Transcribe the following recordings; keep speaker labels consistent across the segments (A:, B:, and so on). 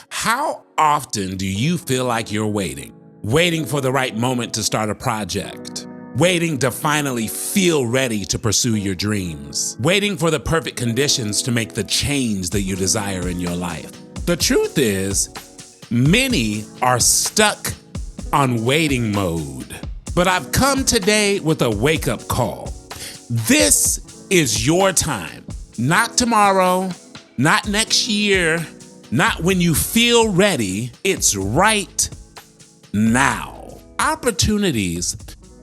A: How often do you feel like you're waiting? Waiting for the right moment to start a project. Waiting to finally feel ready to pursue your dreams. Waiting for the perfect conditions to make the change that you desire in your life. The truth is, many are stuck on waiting mode. But I've come today with a wake-up call. This is your time. Not tomorrow, not next year, not when you feel ready. It's right now. Opportunities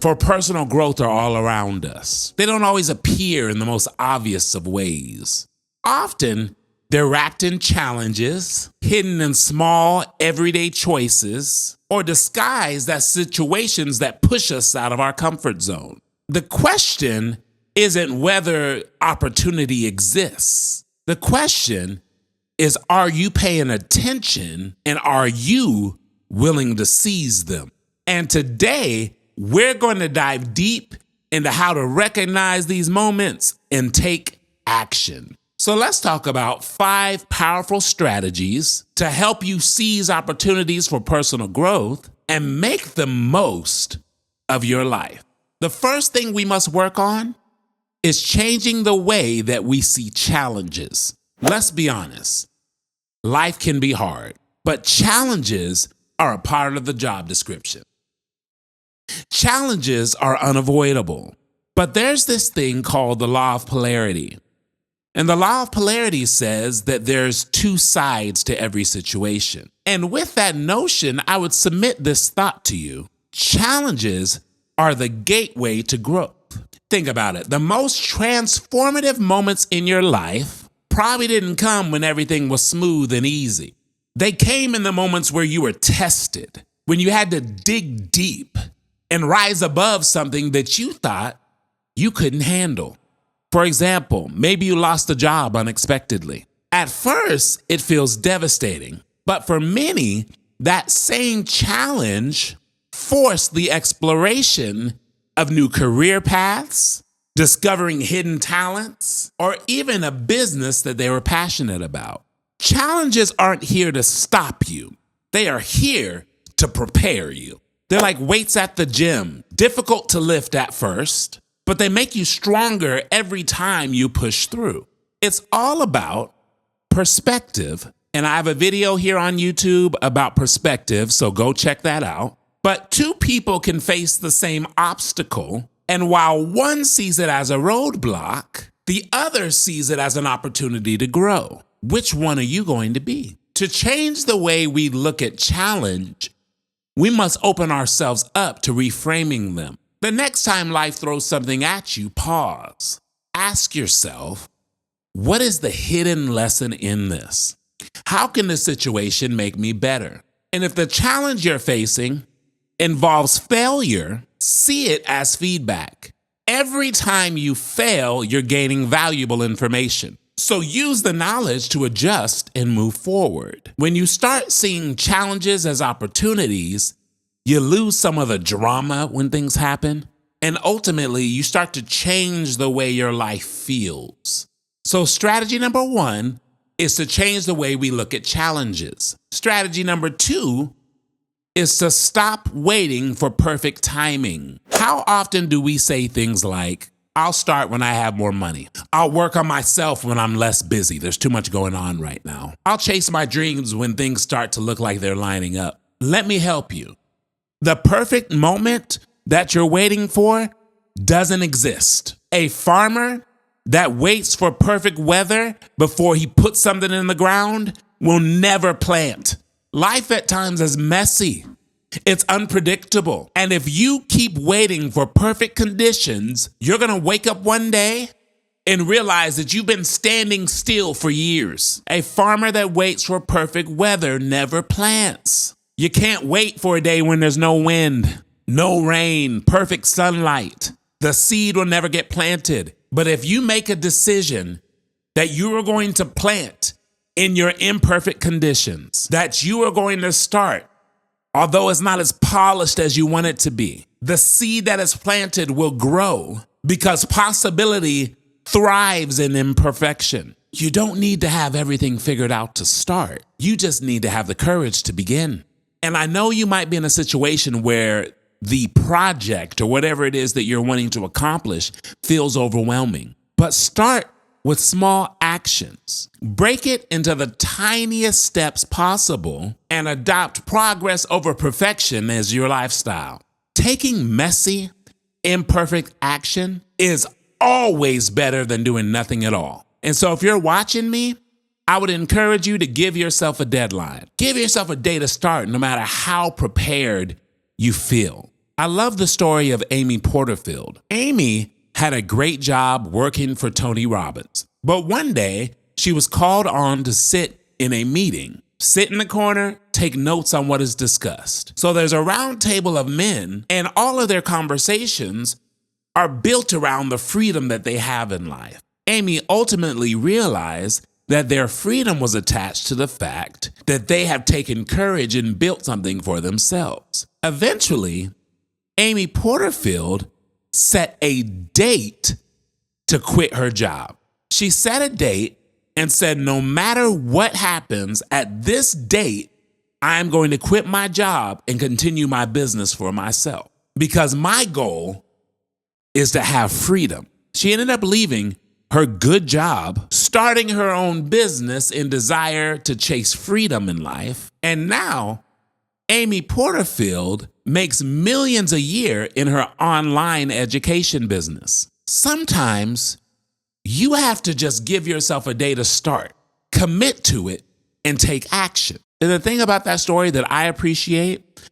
A: for personal growth are all around us. They don't always appear in the most obvious of ways. Often, they're wrapped in challenges, hidden in small, everyday choices, or disguised as situations that push us out of our comfort zone. The question isn't whether opportunity exists. The question is, are you paying attention and are you willing to seize them? And today, we're going to dive deep into how to recognize these moments and take action. So let's talk about 5 powerful strategies to help you seize opportunities for personal growth and make the most of your life. The first thing we must work on is changing the way that we see challenges. Let's be honest. Life can be hard, but challenges are a part of the job description. Challenges are unavoidable, but there's this thing called the Law of Polarity. And the Law of Polarity says that there's 2 sides to every situation. And with that notion, I would submit this thought to you. Challenges are the gateway to growth. Think about it. The most transformative moments in your life probably didn't come when everything was smooth and easy. They came in the moments where you were tested, when you had to dig deep and rise above something that you thought you couldn't handle. For example, maybe you lost a job unexpectedly. At first, it feels devastating, but for many, that same challenge forced the exploration of new career paths, discovering hidden talents, or even a business that they were passionate about. Challenges aren't here to stop you. They are here to prepare you. They're like weights at the gym, difficult to lift at first, but they make you stronger every time you push through. It's all about perspective. And I have a video here on YouTube about perspective, so go check that out. But 2 people can face the same obstacle, and while one sees it as a roadblock, the other sees it as an opportunity to grow. Which one are you going to be? To change the way we look at challenge, we must open ourselves up to reframing them. The next time life throws something at you, pause. Ask yourself, what is the hidden lesson in this? How can this situation make me better? And if the challenge you're facing involves failure, see it as feedback. Every time you fail, you're gaining valuable information. So use the knowledge to adjust and move forward. When you start seeing challenges as opportunities, you lose some of the drama when things happen, and ultimately you start to change the way your life feels. So strategy number 1 is to change the way we look at challenges. Strategy number 2 is to stop waiting for perfect timing. How often do we say things like, I'll start when I have more money. I'll work on myself when I'm less busy. There's too much going on right now. I'll chase my dreams when things start to look like they're lining up. Let me help you. The perfect moment that you're waiting for doesn't exist. A farmer that waits for perfect weather before he puts something in the ground will never plant. Life at times is messy. It's unpredictable. And if you keep waiting for perfect conditions, you're going to wake up one day and realize that you've been standing still for years. A farmer that waits for perfect weather never plants. You can't wait for a day when there's no wind, no rain, perfect sunlight. The seed will never get planted. But if you make a decision that you are going to plant in your imperfect conditions, that you are going to start, although it's not as polished as you want it to be, the seed that is planted will grow because possibility thrives in imperfection. You don't need to have everything figured out to start. You just need to have the courage to begin. And I know you might be in a situation where the project or whatever it is that you're wanting to accomplish feels overwhelming. But start with small actions. Break it into the tiniest steps possible and adopt progress over perfection as your lifestyle. Taking messy, imperfect action is always better than doing nothing at all. And so if you're watching me, I would encourage you to give yourself a deadline. Give yourself a day to start no matter how prepared you feel. I love the story of Amy Porterfield. Amy had a great job working for Tony Robbins. But one day, she was called on to sit in a meeting. Sit in the corner, take notes on what is discussed. So there's a round table of men, and all of their conversations are built around the freedom that they have in life. Amy ultimately realized that their freedom was attached to the fact that they have taken courage and built something for themselves. Eventually, Amy Porterfield set a date to quit her job. She set a date and said, no matter what happens at this date, I'm going to quit my job and continue my business for myself because my goal is to have freedom. She ended up leaving her good job, starting her own business in desire to chase freedom in life. And now Amy Porterfield makes millions a year in her online education business. Sometimes you have to just give yourself a day to start, commit to it, and take action. And the thing about that story that I appreciate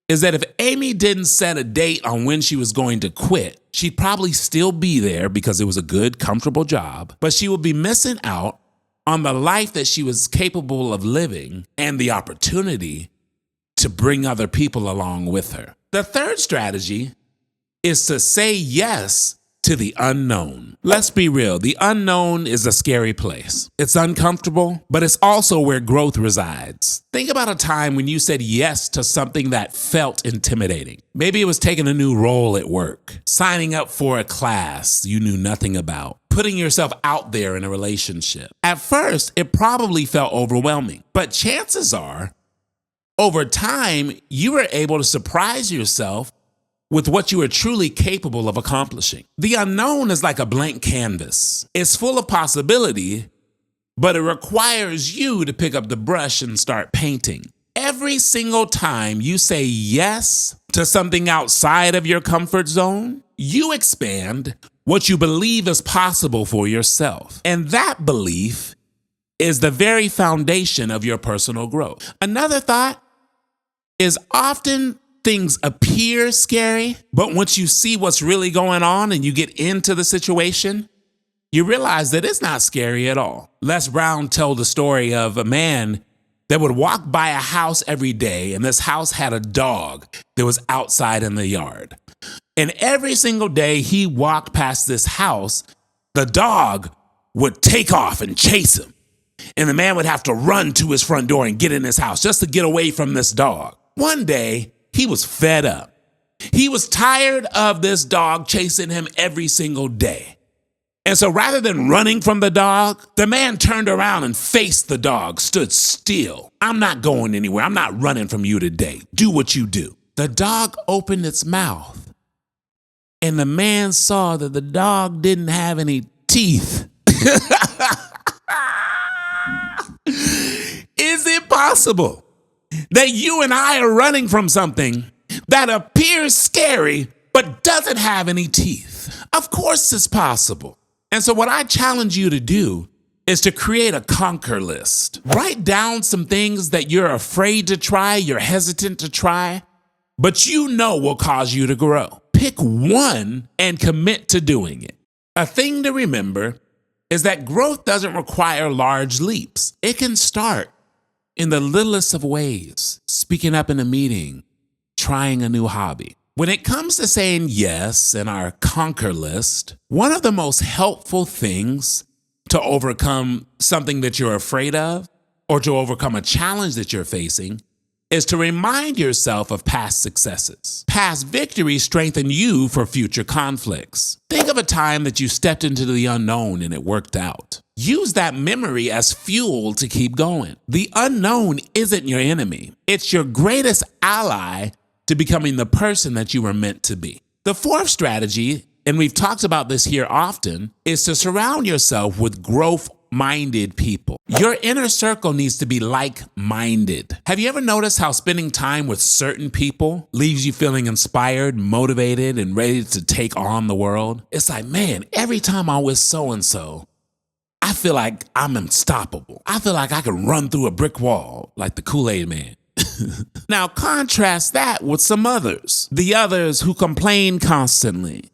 A: is that if Amy didn't set a date on when she was going to quit, she'd probably still be there because it was a good, comfortable job, but she would be missing out on the life that she was capable of living and the opportunity to bring other people along with her. The third strategy is to say yes to the unknown. Let's be real. The unknown is a scary place. It's uncomfortable, but it's also where growth resides. Think about a time when you said yes to something that felt intimidating. Maybe it was taking a new role at work, signing up for a class you knew nothing about, putting yourself out there in a relationship. At first, it probably felt overwhelming, but chances are, over time, you were able to surprise yourself with what you are truly capable of accomplishing. The unknown is like a blank canvas. It's full of possibility, but it requires you to pick up the brush and start painting. Every single time you say yes to something outside of your comfort zone, you expand what you believe is possible for yourself. And that belief is the very foundation of your personal growth. Another thought is often things appear scary, but once you see what's really going on and you get into the situation, you realize that it's not scary at all. Les Brown told the story of a man that would walk by a house every day, and this house had a dog that was outside in the yard. And every single day he walked past this house, the dog would take off and chase him. And the man would have to run to his front door and get in his house just to get away from this dog. One day, he was fed up. He was tired of this dog chasing him every single day. And so rather than running from the dog, the man turned around and faced the dog, stood still. I'm not going anywhere. I'm not running from you today. Do what you do. The dog opened its mouth, and the man saw that the dog didn't have any teeth. Is it possible that you and I are running from something that appears scary but doesn't have any teeth? Of course it's possible. And so what I challenge you to do is to create a conquer list. Write down some things that you're afraid to try, you're hesitant to try, but you know will cause you to grow. Pick one and commit to doing it. A thing to remember is that growth doesn't require large leaps. It can start in the littlest of ways, speaking up in a meeting, trying a new hobby. When it comes to saying yes in our conquer list, one of the most helpful things to overcome something that you're afraid of or to overcome a challenge that you're facing is to remind yourself of past successes. Past victories strengthen you for future conflicts. Think of a time that you stepped into the unknown and it worked out. Use that memory as fuel to keep going. The unknown isn't your enemy. It's your greatest ally to becoming the person that you were meant to be. The fourth strategy, and we've talked about this here often, is to surround yourself with growth-minded people. Your inner circle needs to be like-minded. Have you ever noticed how spending time with certain people leaves you feeling inspired, motivated, and ready to take on the world? It's like, man, every time I'm with so-and-so, I feel like I'm unstoppable. I feel like I can run through a brick wall like the Kool-Aid Man. Now contrast that with some others. The others who complain constantly,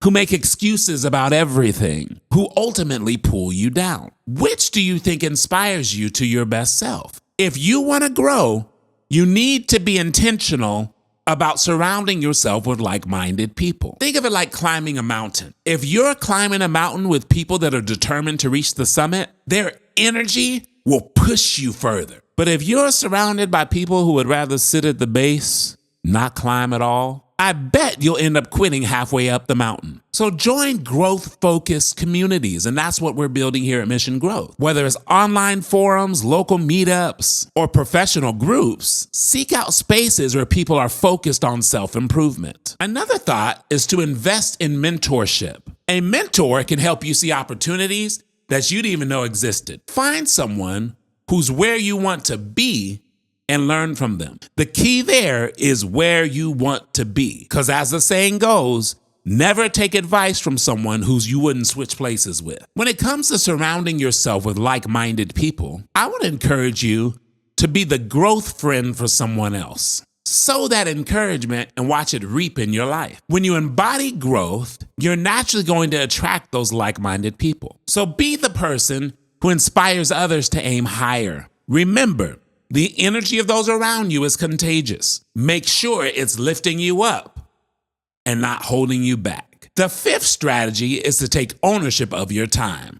A: who make excuses about everything, who ultimately pull you down. Which do you think inspires you to your best self? If you want to grow, you need to be intentional about surrounding yourself with like-minded people. Think of it like climbing a mountain. If you're climbing a mountain with people that are determined to reach the summit, their energy will push you further. But if you're surrounded by people who would rather sit at the base, not climb at all, I bet you'll end up quitting halfway up the mountain. So join growth-focused communities, and that's what we're building here at Mission Growth. Whether it's online forums, local meetups, or professional groups, seek out spaces where people are focused on self-improvement. Another thought is to invest in mentorship. A mentor can help you see opportunities that you didn't even know existed. Find someone who's where you want to be and learn from them. The key there is where you want to be. Because as the saying goes, never take advice from someone who's you wouldn't switch places with. When it comes to surrounding yourself with like-minded people, I would encourage you to be the growth friend for someone else. Sow that encouragement and watch it reap in your life. When you embody growth, you're naturally going to attract those like-minded people. So be the person who inspires others to aim higher. Remember, the energy of those around you is contagious. Make sure it's lifting you up and not holding you back. The fifth strategy is to take ownership of your time.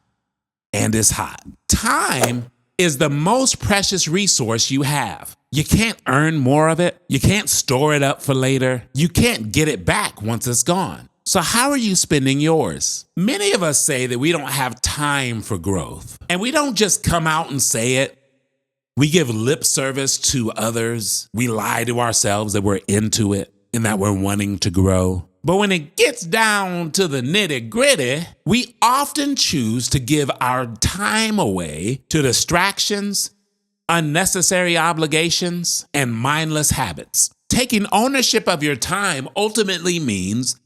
A: And it's hot. Time is the most precious resource you have. You can't earn more of it. You can't store it up for later. You can't get it back once it's gone. So how are you spending yours? Many of us say that we don't have time for growth. And we don't just come out and say it. We give lip service to others. We lie to ourselves that we're into it and that we're wanting to grow. But when it gets down to the nitty-gritty, we often choose to give our time away to distractions, unnecessary obligations, and mindless habits. Taking ownership of your time ultimately means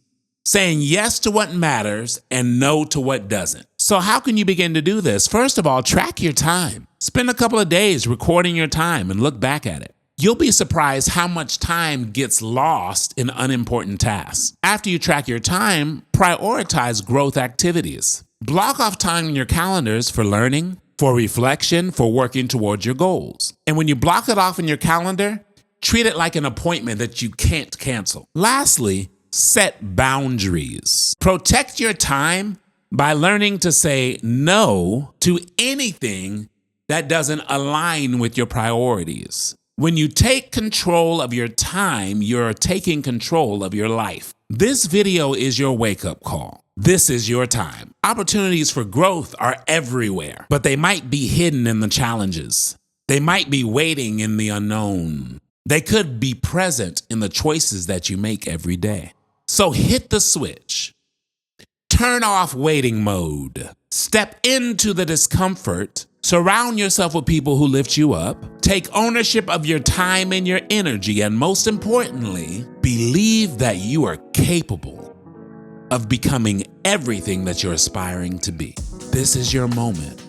A: saying yes to what matters and no to what doesn't. So how can you begin to do this? First of all, track your time. Spend a couple of days recording your time and look back at it. You'll be surprised how much time gets lost in unimportant tasks. After you track your time, prioritize growth activities. Block off time in your calendars for learning, for reflection, for working towards your goals. And when you block it off in your calendar, treat it like an appointment that you can't cancel. Lastly, set boundaries. Protect your time by learning to say no to anything that doesn't align with your priorities. When you take control of your time, you're taking control of your life. This video is your wake-up call. This is your time. Opportunities for growth are everywhere, but they might be hidden in the challenges. They might be waiting in the unknown. They could be present in the choices that you make every day. So hit the switch. Turn off waiting mode. Step into the discomfort. Surround yourself with people who lift you up. Take ownership of your time and your energy. And most importantly, believe that you are capable of becoming everything that you're aspiring to be. This is your moment.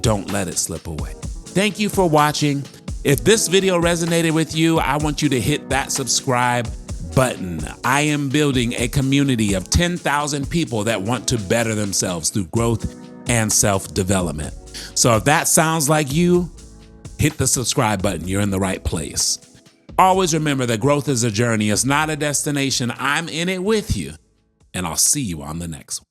A: Don't let it slip away. Thank you for watching. If this video resonated with you, I want you to hit that subscribe button. I am building a community of 10,000 people that want to better themselves through growth and self-development. So if that sounds like you, hit the subscribe button. You're in the right place. Always remember that growth is a journey. It's not a destination. I'm in it with you, and I'll see you on the next one.